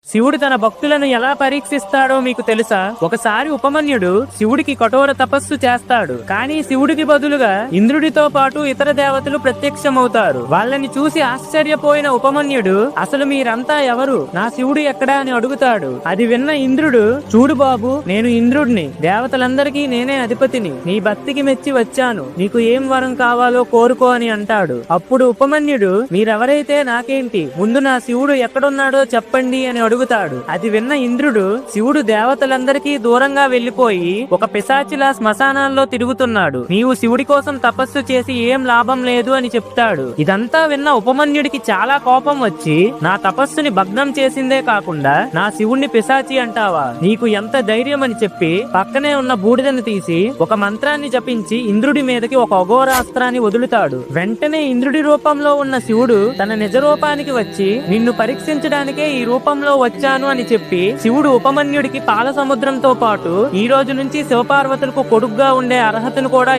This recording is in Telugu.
శివుడు తన భక్తులను ఎలా పరీక్షిస్తాడో మీకు తెలుసా? ఒకసారి ఉపమన్యుడు శివుడికి కఠోర తపస్సు చేస్తాడు. కానీ శివుడికి బదులుగా ఇంద్రుడితో పాటు ఇతర దేవతలు ప్రత్యక్షమవుతారు. వాళ్ళని చూసి ఆశ్చర్యపోయిన ఉపమన్యుడు, అసలు మీరంతా ఎవరు, నా శివుడు ఎక్కడా అని అడుగుతాడు. అది విన్న ఇంద్రుడు, చూడు బాబు, నేను ఇంద్రుడిని, దేవతలందరికీ నేనే అధిపతిని, నీ భక్తికి మెచ్చి వచ్చాను, నీకు ఏం వరం కావాలో కోరుకో అని అంటాడు. అప్పుడు ఉపమన్యుడు, మీరెవరైతే నాకేంటి, ముందు నా శివుడు ఎక్కడున్నాడో చెప్పండి అని అడుగుతాడు. అది విన్న ఇంద్రుడు, శివుడు దేవతలందరికీ దూరంగా వెళ్లిపోయి ఒక పిశాచిలా శ్మశానాల్లో తిరుగుతున్నాడు, నీవు శివుడి కోసం తపస్సు చేసి ఏం లాభం లేదు అని చెప్తాడు. ఇదంతా విన్న ఉపమన్యుడికి చాలా కోపం వచ్చి, నా తపస్సుని భగ్నం చేసిందే కాకుండా నా శివుణ్ణి పిశాచి అంటావా, నీకు ఎంత ధైర్యం అని చెప్పి పక్కనే ఉన్న బూడిదను తీసి ఒక మంత్రాన్ని జపించి ఇంద్రుడి మీదకి ఒక అఘోరాస్త్రాన్ని వదులుతాడు. వెంటనే ఇంద్రుడి రూపంలో ఉన్న శివుడు తన నిజ రూపానికి వచ్చి, నిన్ను పరీక్షించడానికే ఈ రూపంలో వచ్చాను అని చెప్పి శివుడు ఉపమన్యుడికి పాల సముద్రంతో పాటు ఈ రోజు నుంచి శివపార్వతులకు కొడుగ్గా ఉండే అర్హతను కూడా